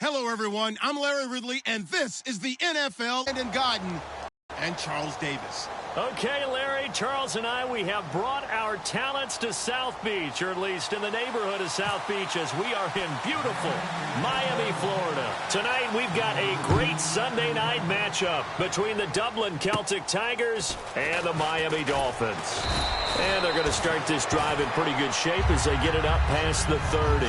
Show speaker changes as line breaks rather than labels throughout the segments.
Hello, everyone. I'm Larry Ridley, and this is the NFL and Godden and Charles Davis.
Okay, Larry, Charles and I, we have brought our talents to South Beach, or at least in the neighborhood of South Beach, as we are in beautiful Miami, Florida. Tonight, we've got a great Sunday night matchup between the Dublin Celtic Tigers and the Miami Dolphins. And they're going to start this drive in pretty good shape as they get it up past the 30.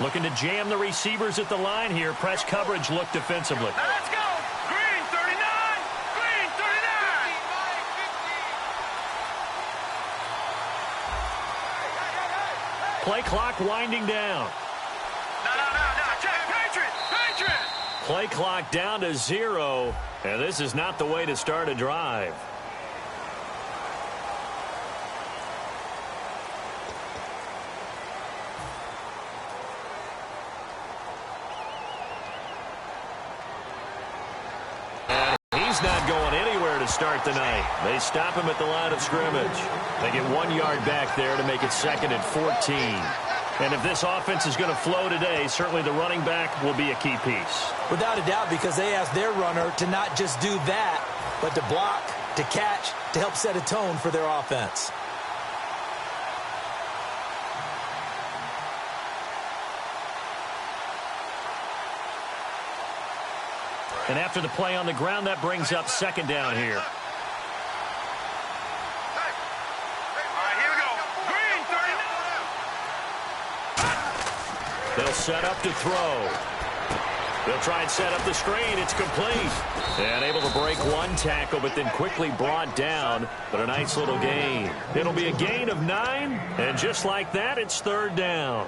Looking to jam the receivers at the line here. Press coverage look defensively.
Now let's go. Green 39. Green 39.
Play clock winding down.
No. Check. Patriot.
Play clock down to 0. And this is not the way to start a drive. He's not going anywhere to start the night. They stop him at the line of scrimmage. They get 1 yard back there to make it 2nd and 14. And if this offense is going to flow today, certainly the running back will be a key piece.
Without a doubt, because they asked their runner to not just do that, but to block, to catch, to help set a tone for their offense.
And after the play on the ground, that brings up 2nd down here.
All right, here we go. Green 39.
They'll set up to throw. They'll try and set up the screen. It's complete. And able to break one tackle, but then quickly brought down. But a nice little gain. It'll be a gain of 9. And just like that, it's 3rd down.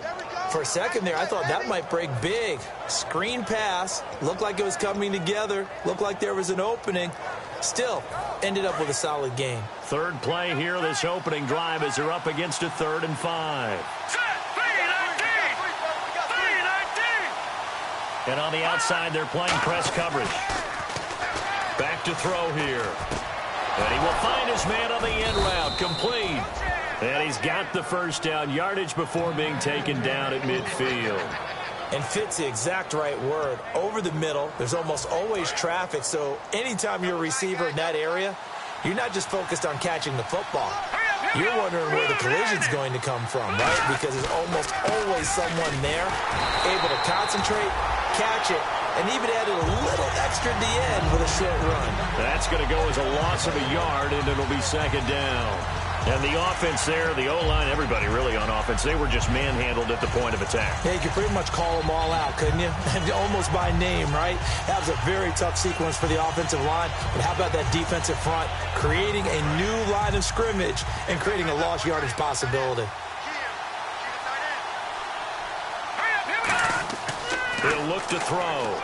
For a second there, I thought that might break big. Screen pass. Looked like it was coming together. Looked like there was an opening. Still, ended up with a solid gain.
3rd play here, this opening drive, as they're up against a 3rd and 5. And on the outside, they're playing press coverage. Back to throw here. And he will find his man on the end route. Complete. And he's got the 1st down, yardage before being taken down at midfield.
And fit's the exact right word. Over the middle, there's almost always traffic, so anytime you're a receiver in that area, you're not just focused on catching the football. You're wondering where the collision's going to come from, right? Because there's almost always someone there able to concentrate, catch it, and even added a little extra at the end with a short run.
That's going to go as a loss of a yard, and it'll be 2nd down. And the offense there, the O-line, everybody really on offense, they were just manhandled at the point of attack.
Yeah, you could pretty much call them all out, couldn't you? Almost by name, right? That was a very tough sequence for the offensive line. But how about that defensive front creating a new line of scrimmage and creating a lost yardage possibility?
He'll look to throw.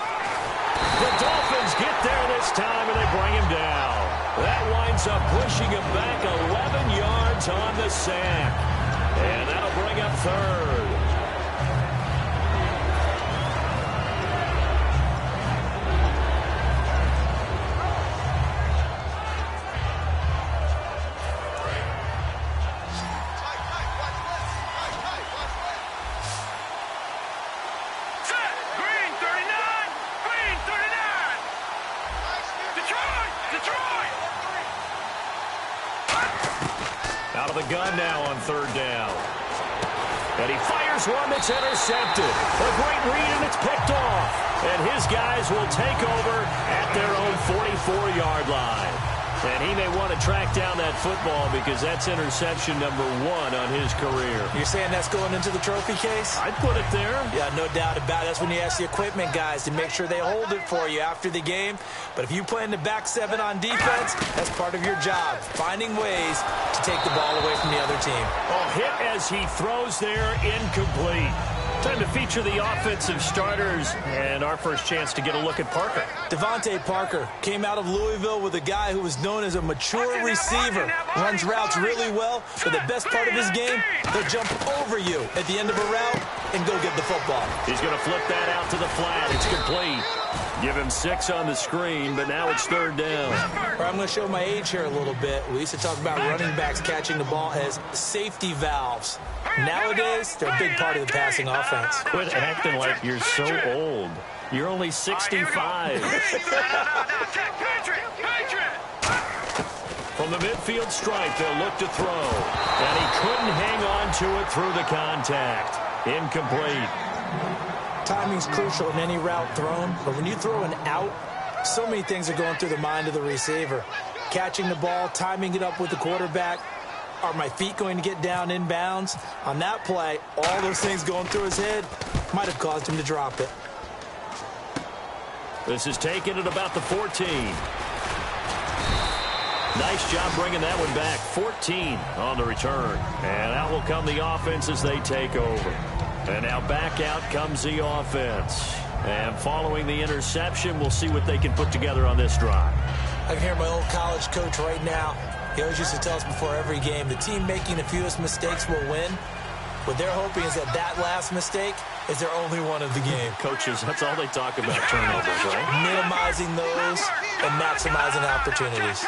The Dolphins get there this time, and they bring him down. That winds up pushing him back 11 yards on the sack. And that'll bring up 3rd. Out of the gun now on 3rd down. And he fires one that's intercepted. A great read, and it's picked off. And his guys will take over at their own 44-yard line. And he may want to track down that football because that's interception number 1 on his career.
You're saying that's going into the trophy case?
I'd put it there.
Yeah, no doubt about it. That's when you ask the equipment guys to make sure they hold it for you after the game. But if you play in the back 7 on defense, that's part of your job, finding ways to take the ball away from the other team.
Oh, hit as he throws there, incomplete. Time to feature the offensive starters and our first chance to get a look at Parker.
Devontae Parker came out of Louisville with a guy who was known as a mature receiver. Runs routes really well, but the best part of his game, he'll jump over you at the end of a route and go get the football.
He's going to flip that out to the flat. It's complete. Give him 6 on the screen, but now it's 3rd down.
I'm going to show my age here a little bit. We used to talk about running backs catching the ball as safety valves. Nowadays, they're a big part of the passing offense.
Quit acting like you're so old. You're only 65. From the midfield stripe, they'll look to throw. And he couldn't hang on to it through the contact. Incomplete.
Timing's crucial in any route thrown, but when you throw an out, so many things are going through the mind of the receiver. Catching the ball, timing it up with the quarterback. Are my feet going to get down in bounds? On that play, all those things going through his head might have caused him to drop it.
This is taken at about the 14. Nice job bringing that one back. 14 on the return. And out will come the offense as they take over. And now back out comes the offense. And following the interception, we'll see what they can put together on this drive.
I can hear my old college coach right now. He always used to tell us before every game, the team making the fewest mistakes will win. What they're hoping is that that last mistake is their only one of the game.
Coaches, that's all they talk about, turnovers, right?
Minimizing those and maximizing opportunities.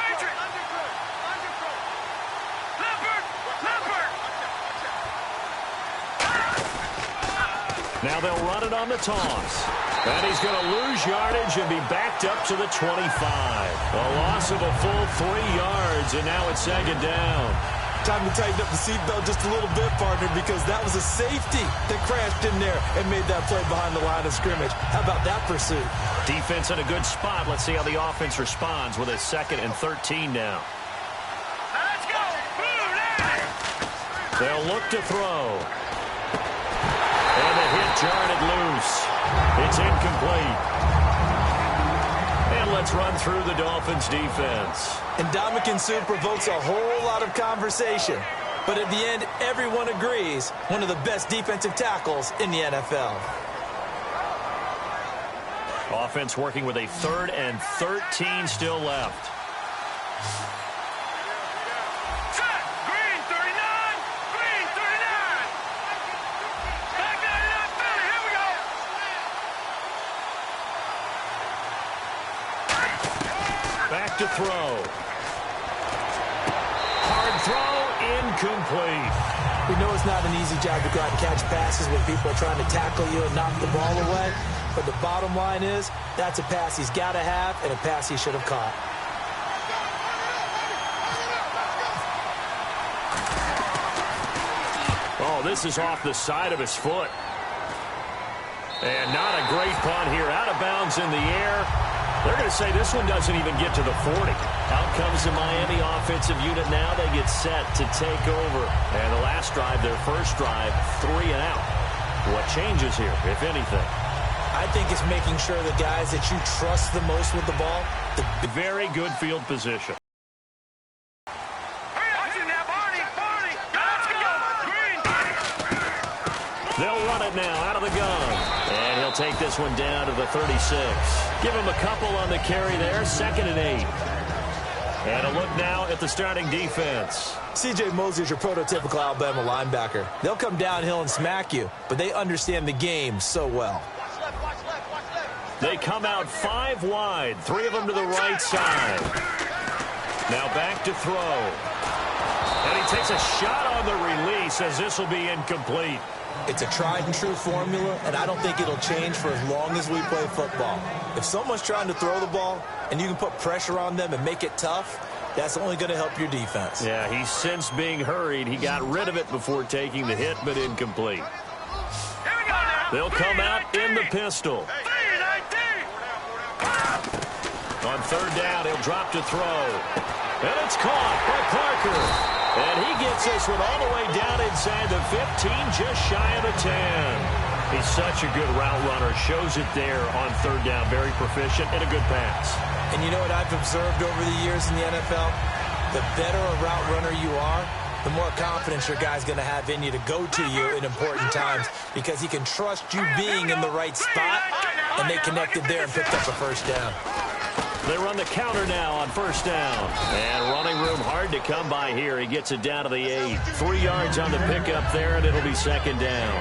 Now they'll run it on the toss. And he's going to lose yardage and be backed up to the 25. A loss of a full 3 yards, and now it's 2nd down.
Time to tighten up the seatbelt just a little bit, partner, because that was a safety that crashed in there and made that play behind the line of scrimmage. How about that pursuit?
Defense in a good spot. Let's see how the offense responds with a 2nd and 13 now.
Let's go.
They'll look to throw. And the hit jarred it loose. It's incomplete. And let's run through the Dolphins' defense.
And Ndamukong Suh provokes a whole lot of conversation. But at the end, everyone agrees one of the best defensive tackles in the NFL.
Offense working with a 3rd and 13 still left.
Green 39. Green 39. Back 99 Philly. Here we go.
Back to throw. Hard throw, incomplete.
We know it's not an easy job to go out and catch passes when people are trying to tackle you and knock the ball away. But the bottom line is, that's a pass he's got to have and a pass he should have caught.
Oh, this is off the side of his foot. And not a great punt here. Out of bounds in the air. They're going to say this one doesn't even get to the 40. Out comes the Miami offensive unit now. They get set to take over. And the last drive, their first drive, 3 and out. What changes here, if anything?
I think it's making sure the guys that you trust the most with the ball.
Very good field position.
Watching now, Barney. Let's go. Green.
They'll run it now out of the gun. And he'll take this one down to the 36. Give him a couple on the carry there. 2nd and 8. And a look now at the starting defense.
C.J. Mosley's your prototypical Alabama linebacker. They'll come downhill and smack you, but they understand the game so well.
They come out 5 wide. 3 of them to the right side. Now back to throw. And he takes a shot on the release as this will be incomplete.
It's a tried-and-true formula, and I don't think it'll change for as long as we play football. If someone's trying to throw the ball and you can put pressure on them and make it tough, that's only going to help your defense.
Yeah, he's since being hurried. He got rid of it before taking the hit, but incomplete. They'll come out in the pistol. On 3rd down, he'll drop to throw. And it's caught by Parker. And he gets this one all the way down inside the 15, just shy of the 10. He's such a good route runner. Shows it there on 3rd down. Very proficient and a good pass.
And you know what I've observed over the years in the NFL? The better a route runner you are, the more confidence your guy's going to have in you to go to you in important times because he can trust you being in the right spot, and they connected there and picked up a first down.
They run the counter now on first down. And running room hard to come by here. He gets it down to the 8. 3 yards on the pickup there, and it'll be second down.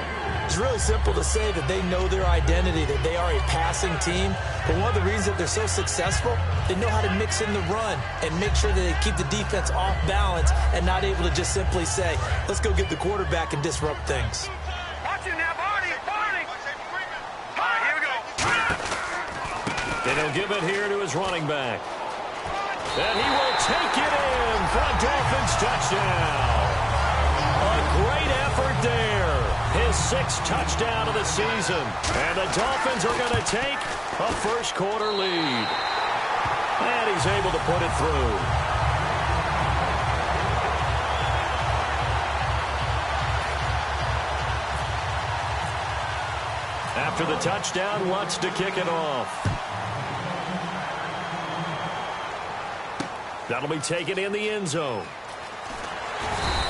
It's really simple to say that they know their identity, that they are a passing team. But one of the reasons that they're so successful, they know how to mix in the run and make sure that they keep the defense off balance and not able to just simply say, let's go get the quarterback and disrupt things.
Watch it now, Barney. All right, here we go.
And he'll give it here to his running back. And he will take it in for a Dolphins touchdown. A great effort there. His 6th touchdown of the season. And the Dolphins are going to take a first-quarter lead. And he's able to put it through. After the touchdown, wants to kick it off. That'll be taken in the end zone.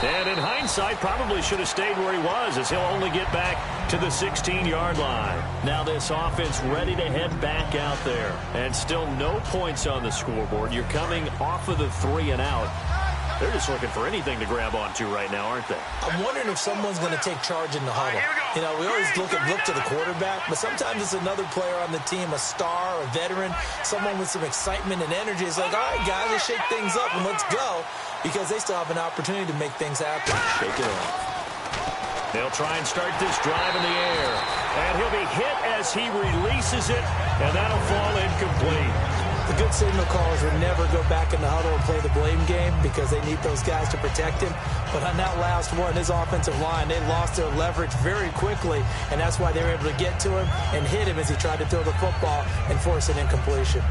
And in hindsight, probably should have stayed where he was, as he'll only get back to the 16-yard line. Now this offense ready to head back out there. And still no points on the scoreboard. You're coming off of the 3 and out. They're just looking for anything to grab onto right now, aren't they?
I'm wondering if someone's going to take charge in the huddle. You know, we always look to the quarterback, but sometimes it's another player on the team, a star, a veteran, someone with some excitement and energy. It's like, all right, guys, let's shake things up and let's go, because they still have an opportunity to make things happen.
Shake it off. They'll try and start this drive in the air. And he'll be hit as he releases it, and that'll fall incomplete.
The good signal callers would never go back in the huddle and play the blame game because they need those guys to protect him. But on that last one, his offensive line, they lost their leverage very quickly, and that's why they were able to get to him and hit him as he tried to throw the football and force an incompletion.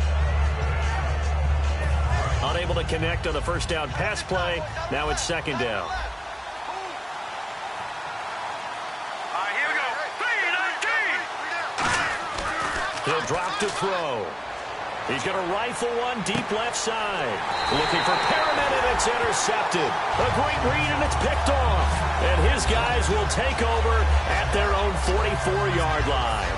Unable to connect on the first down pass play. Now it's second down.
All right, here we go. 3-19.
He'll drop to throw. He's going to rifle one deep left side. Looking for Perriman, and it's intercepted. A great read, and it's picked off. And his guys will take over at their own 44-yard line.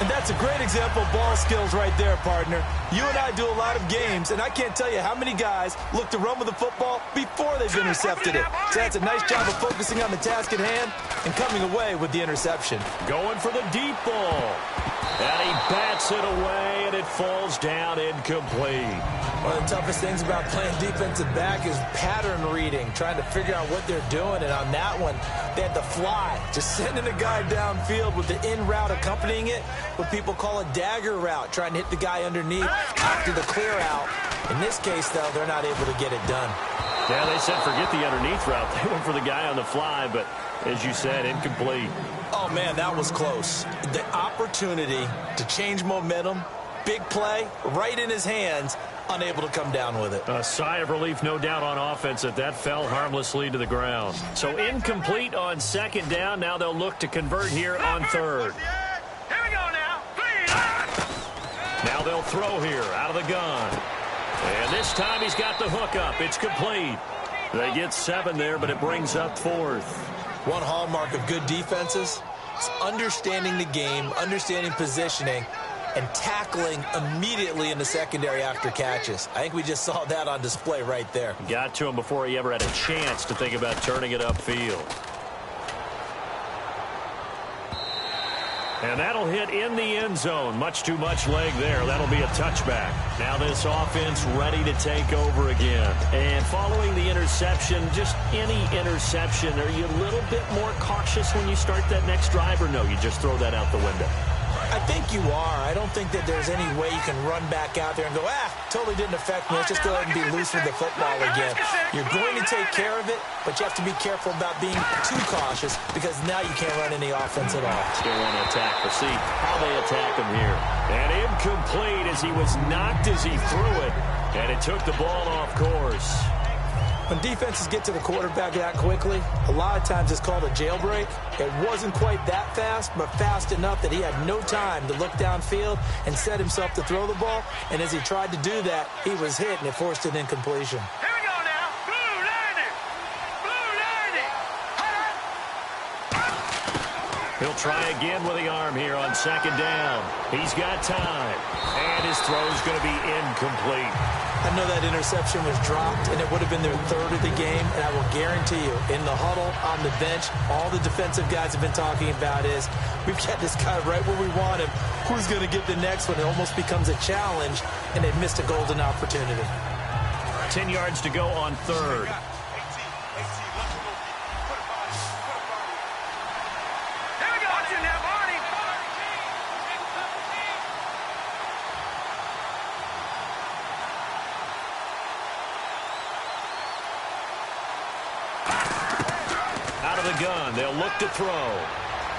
And that's a great example of ball skills right there, partner. You and I do a lot of games, and I can't tell you how many guys look to run with the football before they've intercepted it. So that's a nice job of focusing on the task at hand and coming away with the interception.
Going for the deep ball. And he bats it away, and it falls down incomplete.
One of the toughest things about playing defensive back is pattern reading, trying to figure out what they're doing. And on that one, they had to fly, just sending a guy downfield with the in route accompanying it, what people call a dagger route, trying to hit the guy underneath after the clear out. In this case, though, they're not able to get it done.
Yeah, they said forget the underneath route. They went for the guy on the fly, but as you said, incomplete.
Oh, man, that was close. The opportunity to change momentum, big play, right in his hands, unable to come down with it.
A sigh of relief, no doubt, on offense that fell harmlessly to the ground. So incomplete on second down. Now they'll look to convert here on third.
Here we go now. 3-9.
Now they'll throw here out of the gun. And this time he's got the hook up. It's complete. They get 7 there, but it brings up 4th.
One hallmark of good defenses is understanding the game, understanding positioning, and tackling immediately in the secondary after catches. I think we just saw that on display right there.
Got to him before he ever had a chance to think about turning it upfield. And that'll hit in the end zone. Much too much leg there. That'll be a touchback. Now this offense ready to take over again. And following the interception, just any interception, are you a little bit more cautious when you start that next drive, or no, you just throw that out the window?
I think you are. I don't think that there's any way you can run back out there and go, totally didn't affect me. Let's just go ahead and be loose with the football again. You're going to take care of it, but you have to be careful about being too cautious because now you can't run any offense at all.
Still want to attack. We'll see how they attack him here. And incomplete as he was knocked as he threw it, and it took the ball off course.
When defenses get to the quarterback that quickly, a lot of times it's called a jailbreak. It wasn't quite that fast, but fast enough that he had no time to look downfield and set himself to throw the ball. And as he tried to do that, he was hit, and it forced an incompletion.
Here we go now. Blue 90. Blue
He'll try again with the arm here on second down. He's got time. And his throw's going to be incomplete.
I know that interception was dropped, and it would have been their third of the game, and I will guarantee you, in the huddle, on the bench, all the defensive guys have been talking about is, we've got this guy right where we want him. Who's going to get the next one? It almost becomes a challenge, and they've missed a golden opportunity.
10 yards to go on third. Gun. They'll look to throw.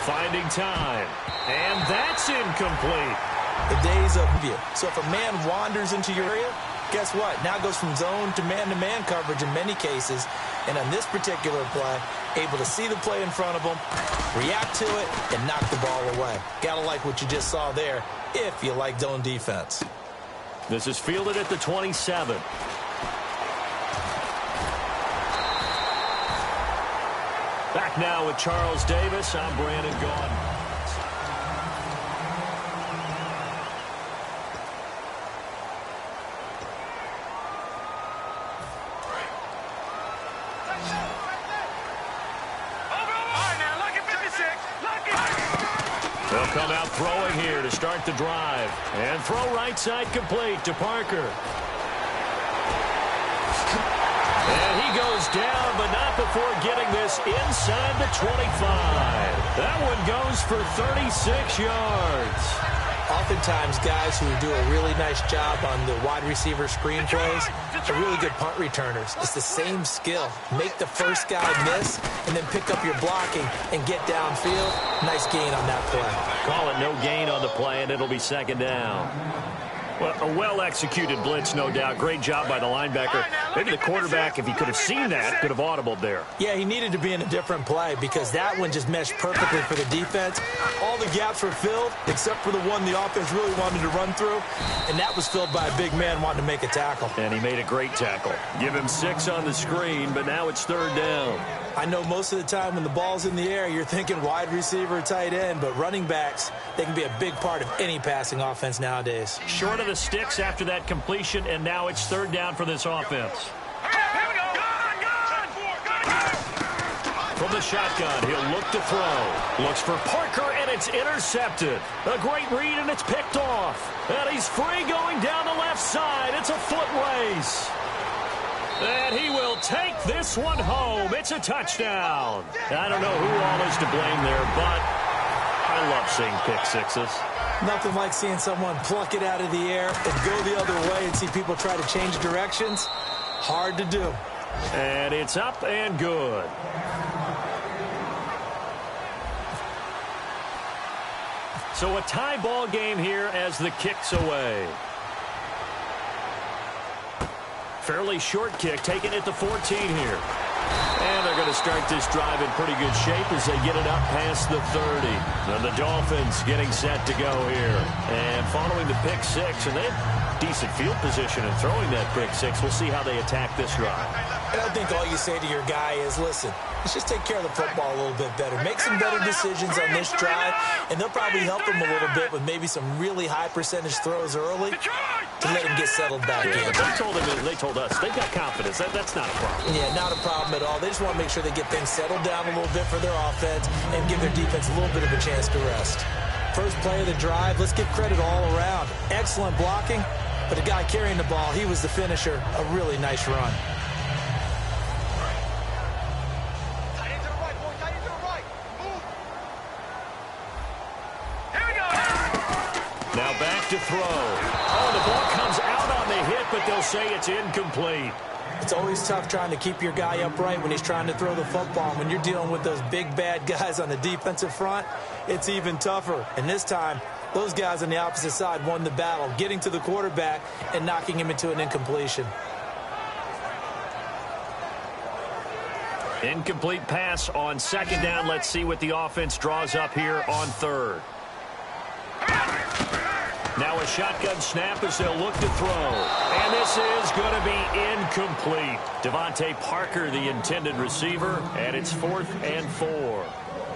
Finding time. And that's incomplete.
The days of view. So if a man wanders into your area, guess what? Now goes from zone to man coverage in many cases. And on this particular play, able to see the play in front of him, react to it, and knock the ball away. Gotta like what you just saw there if you like zone defense.
This is fielded at the 27. Back now with Charles Davis. I'm Brandon Gaudin. They'll come out throwing here to start the drive. And throw right side complete to Parker. And he goes down, but not before getting this inside the 25. That one goes for 36 yards.
Oftentimes, guys who do a really nice job on the wide receiver screen plays are really good punt returners. It's the same skill. Make the first guy miss, and then pick up your blocking and get downfield. Nice gain on that play.
Call it no gain on the play, and it'll be second down. Well, a well-executed blitz, no doubt. Great job by the linebacker. Maybe the quarterback, if he could have seen that, could have audibled there.
Yeah, he needed to be in a different play because that one just meshed perfectly for the defense. All the gaps were filled except for the one the offense really wanted to run through, and that was filled by a big man wanting to make a tackle.
And he made a great tackle. Give him 6 on the screen, but now it's third down.
I know most of the time when the ball's in the air, you're thinking wide receiver, tight end, but running backs, they can be a big part of any passing offense nowadays.
Short of the sticks after that completion, and now it's third down for this offense. From the shotgun, he'll look to throw. Looks for Parker, and it's intercepted. A great read, and it's picked off. And he's free going down the left side. It's a foot race. And he will take this one home. It's a touchdown. I don't know who all is to blame there, but I love seeing pick sixes.
Nothing like seeing someone pluck it out of the air and go the other way and see people try to change directions. Hard to do.
And it's up and good. So a tie ball game here as the kick's away. Fairly short kick, taken at the 14 here. And they're going to start this drive in pretty good shape as they get it up past the 30. And the Dolphins getting set to go here. And following the pick six, and they have decent field position in throwing that pick six. We'll see how they attack this drive.
And I think all you say to your guy is, listen, let's just take care of the football a little bit better. Make some better decisions on this drive, and they'll probably help him a little bit with maybe some really high percentage throws early to let him get settled back in.
They told us they've got confidence. That's not a problem.
Yeah, not a problem at all. They just want to make sure they get things settled down a little bit for their offense and give their defense a little bit of a chance to rest. First play of the drive, let's give credit all around. Excellent blocking, but the guy carrying the ball, he was the finisher. A really nice run.
Now back to throw. Oh, the ball comes out on the hit, but they'll say it's incomplete.
It's always tough trying to keep your guy upright when he's trying to throw the football. When you're dealing with those big, bad guys on the defensive front, it's even tougher. And this time, those guys on the opposite side won the battle, getting to the quarterback and knocking him into an incompletion.
Incomplete pass on second down. Let's see what the offense draws up here on third. Now a shotgun snap as they'll look to throw. And this is going to be incomplete. Devontae Parker, the intended receiver, and it's 4th and 4.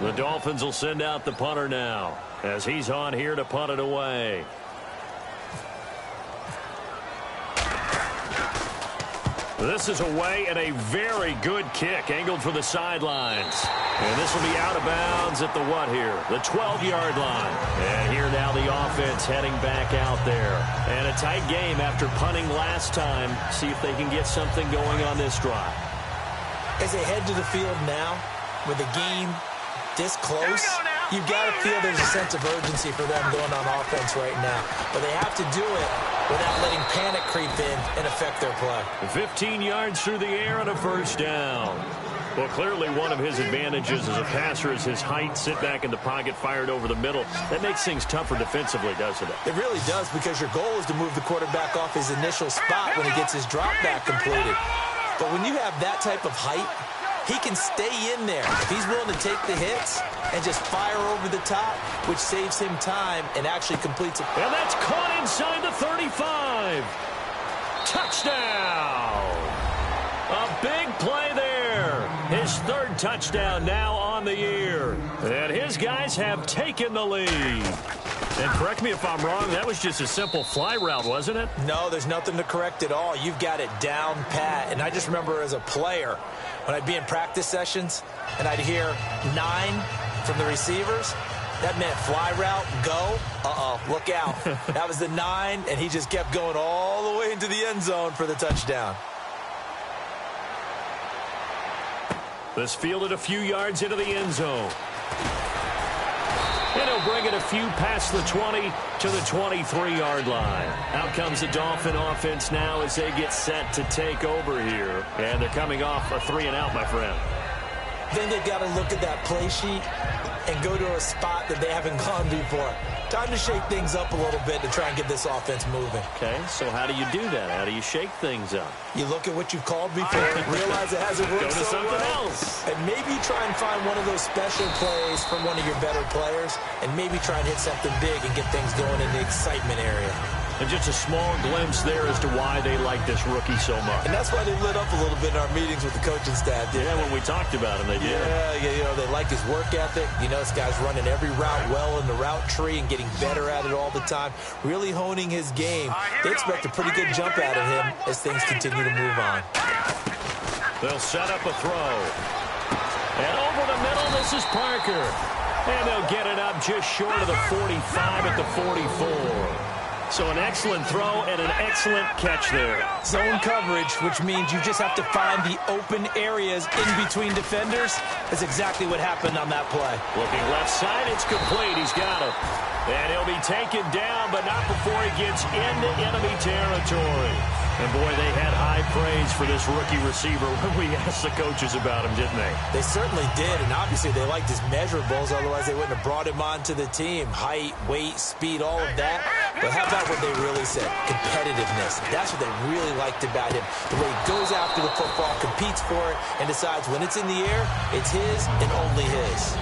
The Dolphins will send out the punter now as he's on here to punt it away. This is away and a very good kick angled for the sidelines. And this will be out of bounds at the what here? The 12-yard line. And here now the offense heading back out there. And a tight game after punting last time. See if they can get something going on this drive.
As they head to the field now, with the game this close, you've got to feel there's a sense of urgency for them going on offense right now. But they have to do it without letting panic creep in and affect their play.
15 yards through the air and a first down. Well, clearly one of his advantages as a passer is his height. Sit back in the pocket, fired over the middle. That makes things tougher defensively, doesn't it?
It really does, because your goal is to move the quarterback off his initial spot when he gets his drop back completed. But when you have that type of height, he can stay in there if he's willing to take the hits and just fire over the top, which saves him time and actually completes it.
And that's caught inside the 35. Touchdown. A big play there. His third touchdown now on the year. And his guys have taken the lead. And correct me if I'm wrong, that was just a simple fly route, wasn't it?
No, there's nothing to correct at all. You've got it down pat. And I just remember as a player, when I'd be in practice sessions and I'd hear 9 from the receivers, that meant fly route, go. Look out. That was the 9, and he just kept going all the way into the end zone for the touchdown.
This fielded a few yards into the end zone. And he'll bring it a few past the 20 to the 23-yard line. Out comes the Dolphin offense now as they get set to take over here. And they're coming off a 3-and-out, my friend.
Then they've got to look at that play sheet and go to a spot that they haven't gone before. Time to shake things up a little bit to try and get this offense moving.
Okay, so how do you do that? How do you shake things up?
You look at what you've called before, realize it hasn't worked
Go to
so
something
well,
else.
and maybe try and find one of those special plays from one of your better players, and maybe try and hit something big and get things going in the excitement area.
And just a small glimpse there as to why they like this rookie so much.
And that's why they lit up a little bit in our meetings with the coaching staff.
Yeah, when we talked about him, they did.
Yeah, you know, they like his work ethic. You know, this guy's running every route well in the route tree and getting better at it all the time, really honing his game. They expect a pretty good jump out of him as things continue to move on.
They'll set up a throw. And over the middle, this is Parker. And they'll get it up just short of the 45 at the 44. So an excellent throw and an excellent catch there.
Zone coverage, which means you just have to find the open areas in between defenders. That's exactly what happened on that play.
Looking left side, it's complete. He's got him. And he'll be taken down, but not before he gets into enemy territory. And, boy, they had high praise for this rookie receiver when we asked the coaches about him, didn't they?
They certainly did, and obviously they liked his measurables. Otherwise, they wouldn't have brought him onto the team. Height, weight, speed, all of that. But how about what they really said? Competitiveness. That's what they really liked about him. The way he goes after the football, competes for it, and decides when it's in the air, it's his and only his.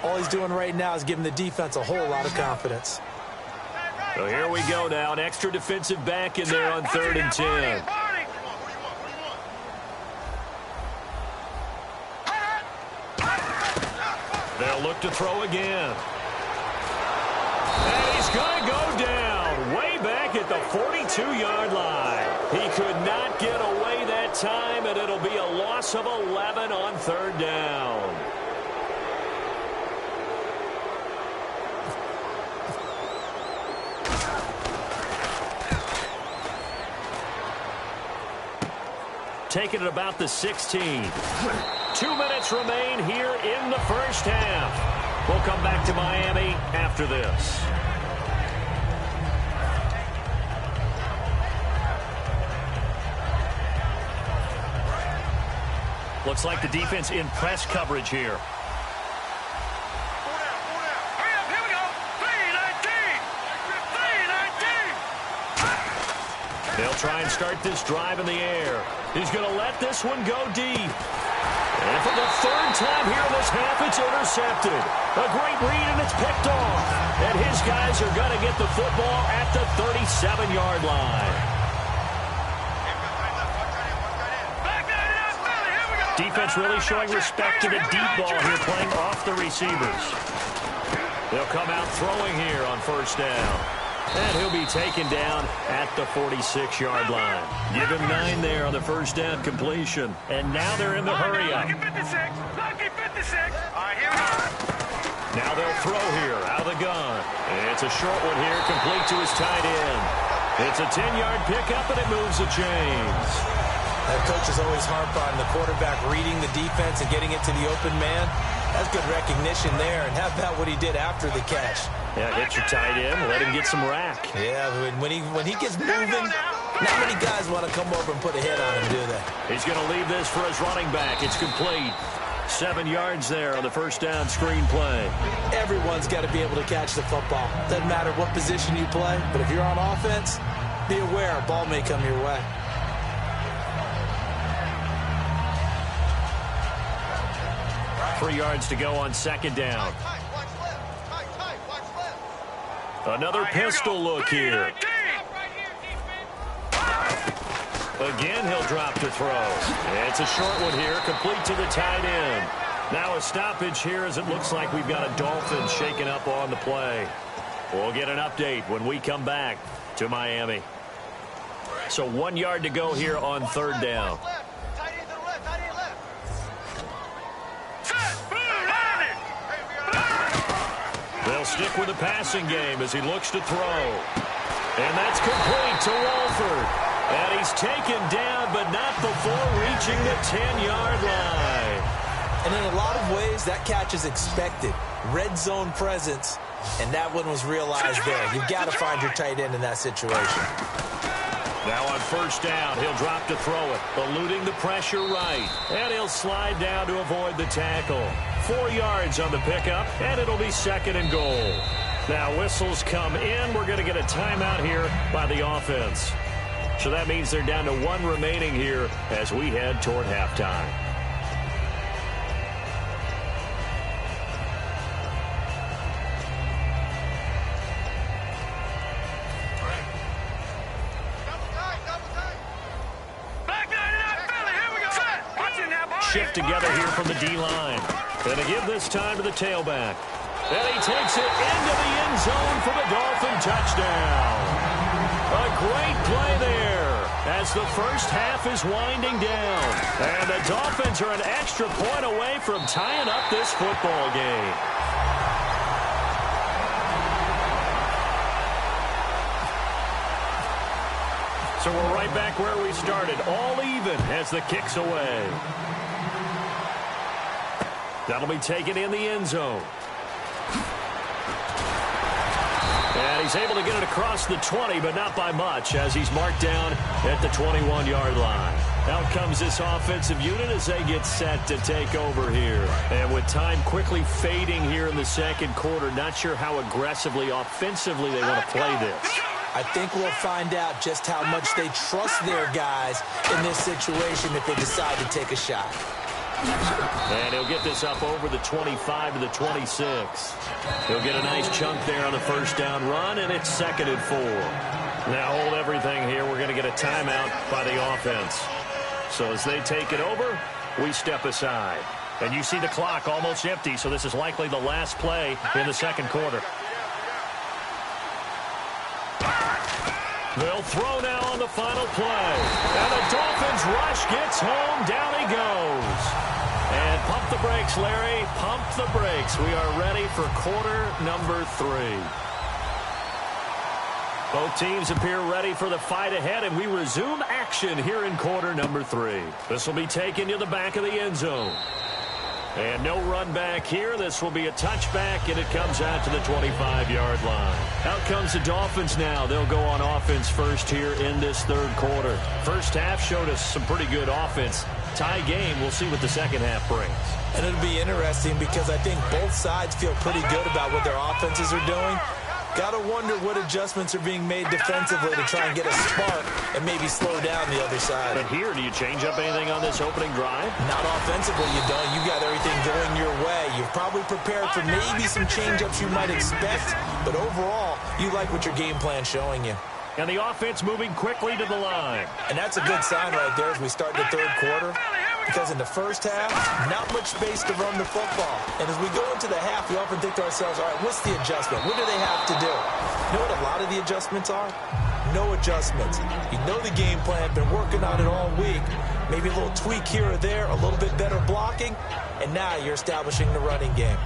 All he's doing right now is giving the defense a whole lot of confidence.
So here we go now. An extra defensive back in there on 3rd and 10. They'll look to throw again. And he's going to go down way back at the 42-yard line. He could not get away that time, and it'll be a loss of 11 on 3rd down. Taking it about the 16. 2 minutes remain here in the first half. We'll come back to Miami after this. Looks like the defense in press coverage here. They'll try and start this drive in the air. He's going to let this one go deep. And for the 3rd time here in this half, it's intercepted. A great read, and it's picked off. And his guys are going to get the football at the 37-yard line. Defense really showing respect to the deep ball here, playing off the receivers. They'll come out throwing here on first down. And he'll be taken down at the 46-yard line. Give him 9 there on the first down completion. And now they're in the hurry-up.
Lucky 56. Lucky 56. All right, here we go.
Now they'll throw here out of the gun. It's a short one here, complete to his tight end. It's a 10-yard pickup, and it moves the chains.
That coach is always harp on the quarterback reading the defense and getting it to the open man. That's good recognition there. And how about what he did after the catch?
Yeah, hit your tight end, let him get some rack.
Yeah, when he gets moving, not many guys want to come over and put a hit on him, do they?
He's going to leave this for his running back. It's complete. 7 yards there on the first down screen play.
Everyone's got to be able to catch the football. Doesn't matter what position you play, but if you're on offense, be aware a ball may come your way.
Three yards to go on second down. Another pistol look here. Again, he'll drop to throw. It's a short one here, complete to the tight end. Now a stoppage here as it looks like we've got a Dolphin shaken up on the play. We'll get an update when we come back to Miami. So 1 yard to go here on third down. They'll stick with the passing game as he looks to throw. And that's complete to Walford. And he's taken down, but not before reaching the 10-yard line.
And in a lot of ways, that catch is expected. Red zone presence, and that one was realized there. You've got to find your tight end in that situation.
Now on first down, he'll drop to throw it, eluding the pressure right. And he'll slide down to avoid the tackle. 4 yards on the pickup, and it'll be second and goal. Now whistles come in. We're going to get a timeout here by the offense. So that means they're down to 1 remaining here as we head toward halftime. Shift together here from the D-line. Going to give this time to the tailback. And he takes it into the end zone for the Dolphin touchdown. A great play there as the first half is winding down. And the Dolphins are an extra point away from tying up this football game. So we're right back where we started, all even as the kick's away. That'll be taken in the end zone. And he's able to get it across the 20, but not by much, as he's marked down at the 21-yard line. Out comes this offensive unit as they get set to take over here. And with time quickly fading here in the second quarter, not sure how aggressively, offensively they want to play this.
I think we'll find out just how much they trust their guys in this situation if they decide to take a shot.
And he'll get this up over the 25 to the 26. He'll get a nice chunk there on the first down run, and it's 2nd and 4. Now hold everything here. We're going to get a timeout by the offense. So as they take it over, we step aside. And you see the clock almost empty, so this is likely the last play in the second quarter. They'll throw now on the final play. And the Dolphins rush gets home. Down he goes. And pump the brakes, Larry. Pump the brakes. We are ready for quarter number 3. Both teams appear ready for the fight ahead, and we resume action here in quarter number 3. This will be taken to the back of the end zone. And no run back here. This will be a touchback, and it comes out to the 25-yard line. Out comes the Dolphins now. They'll go on offense first here in this third quarter. First half showed us some pretty good offense. Tie game. We'll see what the second half brings.
And it'll be interesting because I think both sides feel pretty good about what their offenses are doing. Got to wonder what adjustments are being made defensively to try and get a spark and maybe slow down the other side.
But here, do you change up anything on this opening drive?
Not offensively, you don't. You got everything going your way. You've probably prepared for maybe some change-ups you might expect, but overall, you like what your game plan's showing you.
And the offense moving quickly to the line.
And that's a good sign right there as we start the third quarter. Because in the first half, not much space to run the football. And as we go into the half, we often think to ourselves, all right, what's the adjustment? What do they have to do? You know what a lot of the adjustments are? No adjustments. You know the game plan, been working on it all week. Maybe a little tweak here or there, a little bit better blocking, and now you're establishing the running game.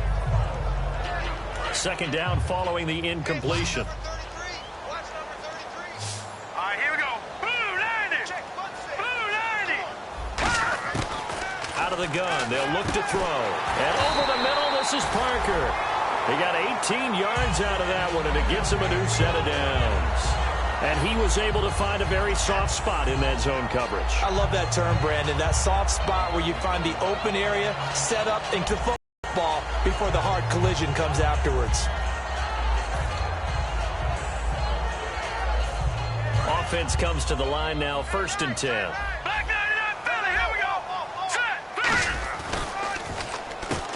Second down following the incompletion.
All right, here we go. Blue 90. Blue 90.
Out of the gun, they'll look to throw. And over the middle, this is Parker. He got 18 yards out of that one, and it gets him a new set of downs. And he was able to find a very soft spot in that zone coverage.
I love that term, Brandon. That soft spot where you find the open area, set up into football before the hard collision comes afterwards.
Offense comes to the line now, 1st and 10.
Black 99 Philly, here we go. Set.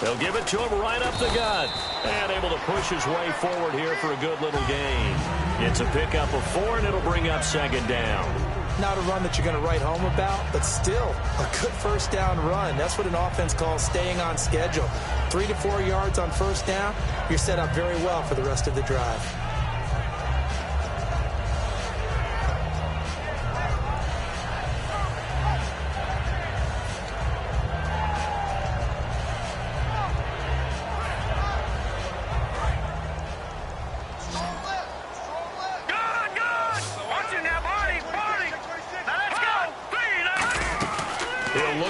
They'll give it to him right up the gut. And able to push his way forward here for a good little gain. It's a pickup of 4, and it'll bring up 2nd down.
Not a run that you're going to write home about, but still a good first down run. That's what an offense calls staying on schedule. 3 to 4 yards on first down, you're set up very well for the rest of the drive.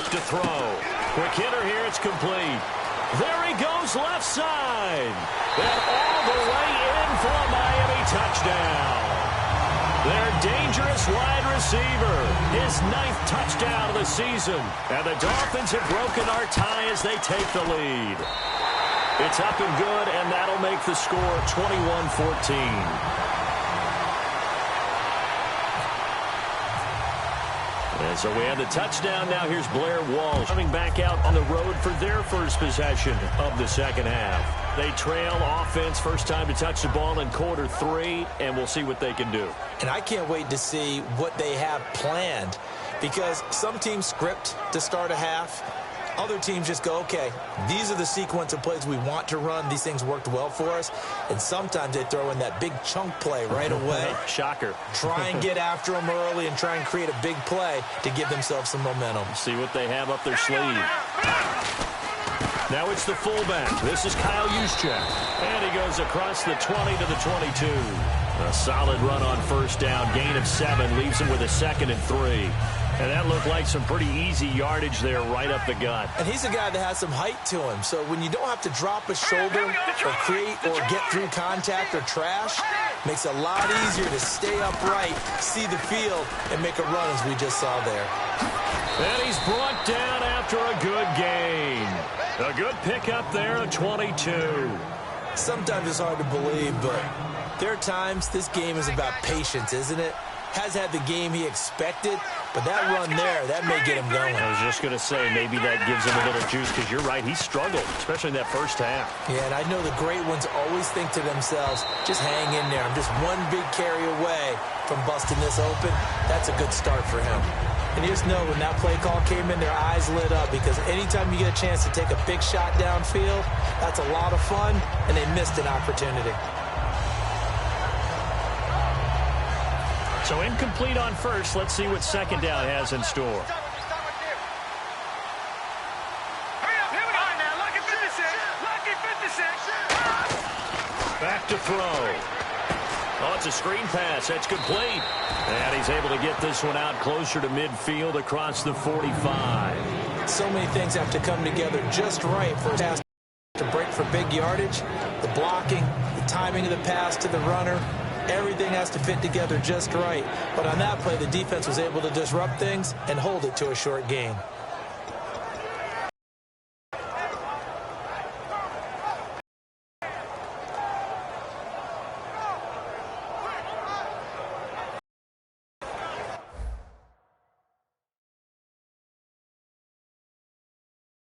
To throw. Quick hitter here. It's complete. There he goes left side. And all the way in for a Miami touchdown. Their dangerous wide receiver. His 9th touchdown of the season. And the Dolphins have broken our tie as they take the lead. It's up and good, and that'll make the score 21-14. And so we have the touchdown. Now here's Blair Walsh coming back out on the road for their first possession of the second half. They trail offense, first time to touch the ball in quarter 3, and we'll see what they can do.
And I can't wait to see what they have planned, because some teams script to start a half. Other teams just go, okay, these are the sequence of plays we want to run. These things worked well for us. And sometimes they throw in that big chunk play right away.
Shocker.
Try and get after them early and try and create a big play to give themselves some momentum.
See what they have up their sleeve. Now it's the fullback. This is Kyle Juszczyk. And he goes across the 20 to the 22. A solid run on first down. Gain of 7 leaves him with a 2nd and 3. And that looked like some pretty easy yardage there right up the gut.
And he's a guy that has some height to him. So when you don't have to drop a shoulder or create or get through contact or trash, makes it a lot easier to stay upright, see the field, and make a run as we just saw there.
And he's brought down after a good gain. A good pickup there at 22.
Sometimes it's hard to believe, but there are times this game is about patience, isn't it? Has had the game he expected, but that run there, that may get him going.
I was just going to say, maybe that gives him a little juice, because you're right, he struggled, especially in that first half.
Yeah, and I know the great ones always think to themselves, just hang in there. I'm just one big carry away from busting this open. That's a good start for him. And you just know when that play call came in, their eyes lit up, because anytime you get a chance to take a big shot downfield, that's a lot of fun, and they missed an opportunity.
So incomplete on first. Let's see what second down has in store.
Hurry up, here we go. Now, lucky 56. Lucky 56.
Back to throw. Oh, it's a screen pass. That's complete. And he's able to get this one out closer to midfield across the 45.
So many things have to come together just right for a pass to break for big yardage. The blocking, the timing of the pass to the runner. Everything has to fit together just right. But on that play, the defense was able to disrupt things and hold it to a short gain.